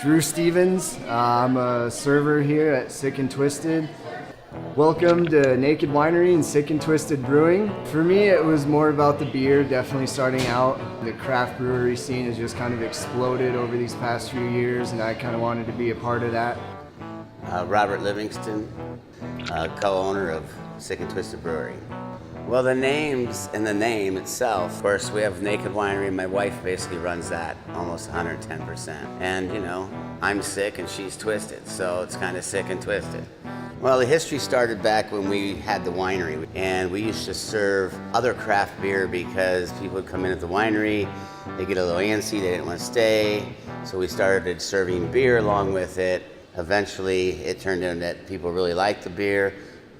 Drew Stevens. I'm a server here at Sick-N-Twisted. Welcome to Naked Winery and Sick-N-Twisted Brewing. For me, it was more about the beer, definitely starting out. The craft brewery scene has just kind of exploded over these past few years, and I kind of wanted to be a part of that. Robert Livingston, co-owner of Sick-N-Twisted Brewing. Well, the names and the name itself, of course, we have Naked Winery. My wife basically runs that almost 110%. And, you know, I'm sick and she's twisted, so it's kind of sick and twisted. Well, the history started back when we had the winery, and we used to serve other craft beer because people would come in at the winery, they get a little antsy, they didn't want to stay, so we started serving beer along with it. Eventually, it turned into that people really liked the beer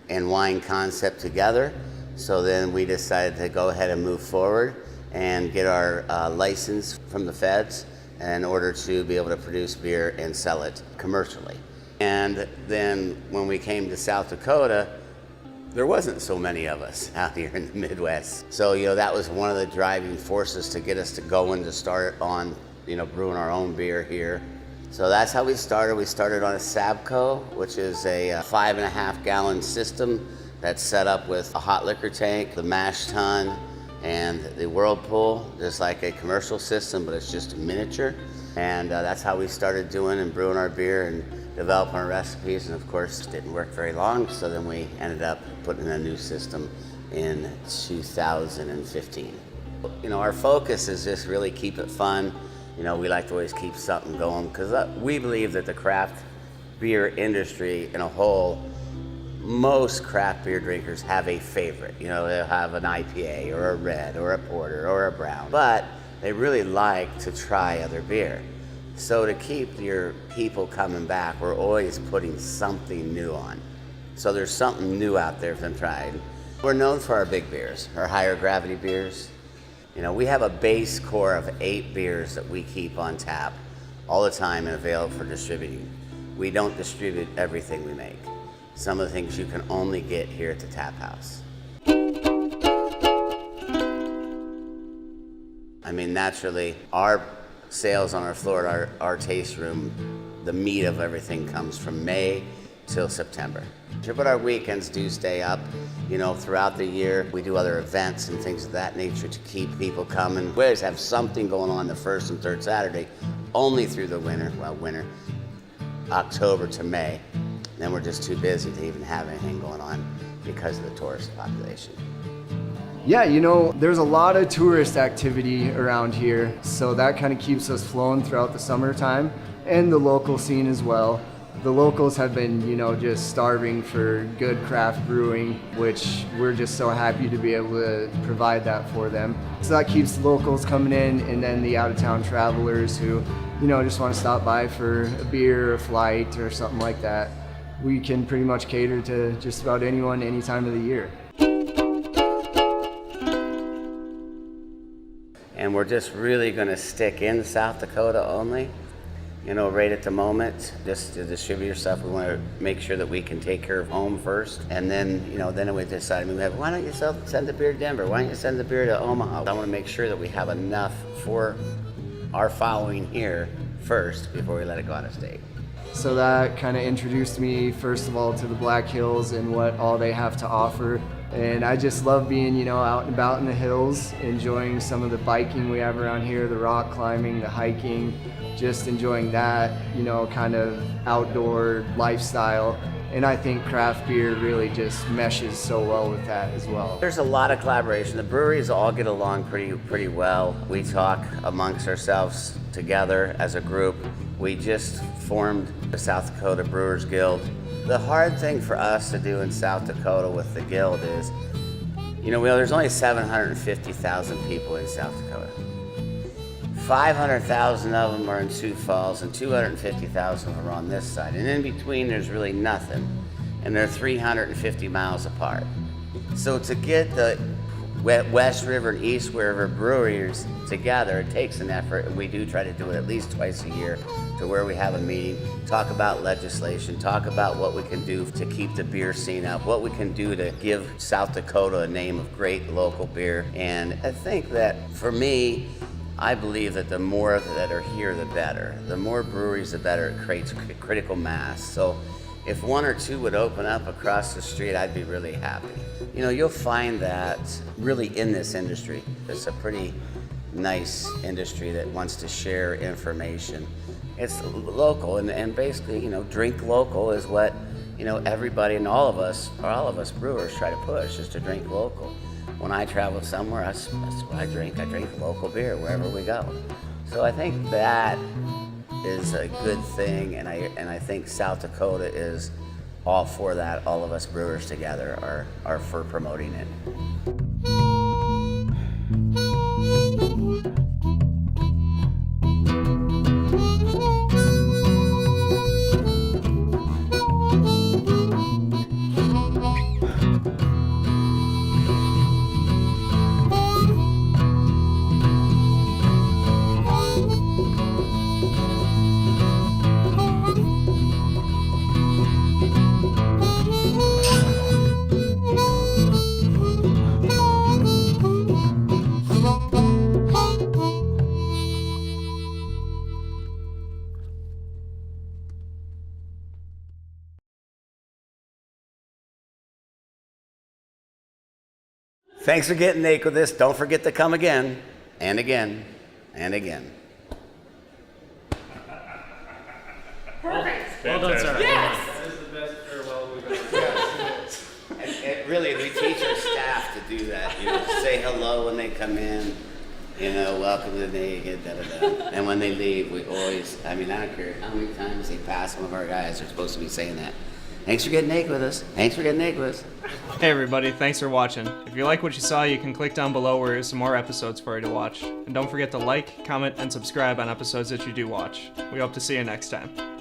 and wine concept together. So then we decided to go ahead and move forward and get our license from the feds in order to be able to produce beer and sell it commercially. And then when we came to South Dakota, there wasn't so many of us out here in the Midwest. So, you know, that was one of the driving forces to get us to go and to start on, you know, brewing our own beer here. So that's how we started. We started on a Sabco, which is a 5.5 gallon system that's set up with a hot liquor tank, the mash tun, and the whirlpool, just like a commercial system, but it's just a miniature. And that's how we started doing and brewing our beer and developing our recipes. And of course, it didn't work very long, so then we ended up putting in a new system in 2015. You know, our focus is just really keep it fun. You know, we like to always keep something going because we believe that the craft beer industry in a whole, most craft beer drinkers have a favorite. You know, they'll have an IPA or a red or a porter or a brown, but they really like to try other beer. So to keep your people coming back, we're always putting something new on. So there's something new out there for them to try. We're known for our big beers, our higher gravity beers. You know, we have a base core of 8 beers that we keep on tap all the time and available for distributing. We don't distribute everything we make. Some of the things you can only get here at the tap house. I mean, naturally, our sales on our floor, our taste room, the meat of everything comes from May till September. But our weekends do stay up, you know, throughout the year. We do other events and things of that nature to keep people coming. We always have something going on the first and third Saturday, only through the winter, October to May. Then we're just too busy to even have anything going on because of the tourist population. Yeah, you know, there's a lot of tourist activity around here, so that kind of keeps us flowing throughout the summertime, and the local scene as well. The locals have been, you know, just starving for good craft brewing, which we're just so happy to be able to provide that for them. So that keeps the locals coming in, and then the out-of-town travelers who, you know, just want to stop by for a beer, or a flight, or something like that. We can pretty much cater to just about anyone, any time of the year. And we're just really going to stick in South Dakota only. You know, right at the moment, just to distribute stuff, we want to make sure that we can take care of home first. And then, you know, then we decide, why don't you send the beer to Denver? Why don't you send the beer to Omaha? I want to make sure that we have enough for our following here first before we let it go out of state. So that kind of introduced me, first of all, to the Black Hills and what all they have to offer. And I just love being, you know, out and about in the hills, enjoying some of the biking we have around here, the rock climbing, the hiking, just enjoying that, you know, kind of outdoor lifestyle. And I think craft beer really just meshes so well with that as well. There's a lot of collaboration. The breweries all get along pretty well. We talk amongst ourselves together as a group. We just formed the South Dakota Brewers Guild. The hard thing for us to do in South Dakota with the guild is, you know, there's only 750,000 people in South Dakota. 500,000 of them are in Sioux Falls and 250,000 of them are on this side. And in between, there's really nothing. And they're 350 miles apart. So to get the West River and East River breweries together, it takes an effort, and we do try to do it at least twice a year to where we have a meeting, talk about legislation, talk about what we can do to keep the beer scene up, what we can do to give South Dakota a name of great local beer. And I think that for me, I believe that the more that are here, the better. The more breweries, the better. It creates critical mass. So if one or two would open up across the street, I'd be really happy. You know, you'll find that really in this industry. It's a pretty nice industry that wants to share information. It's local, and basically, you know, drink local is what, you know, everybody and all of us brewers try to push, is to drink local. When I travel somewhere, that's what I drink. I drink local beer wherever we go. So I think that is a good thing, and I think South Dakota is all for that. All of us brewers together are for promoting it. Thanks for getting naked with this. Don't forget to come again, and again, and again. Perfect. Well done, sir. Yes. That is the best farewell we've ever had. And really, we teach our staff to do that. You know, say hello when they come in. You know, welcome to the Naked, da da da. And when they leave, we always, I mean, I don't care how many times they pass one of our guys, they're supposed to be saying that. Thanks for getting naked with us. Thanks for getting naked with us. Hey everybody, thanks for watching. If you like what you saw, you can click down below where there's some more episodes for you to watch. And don't forget to like, comment, and subscribe on episodes that you do watch. We hope to see you next time.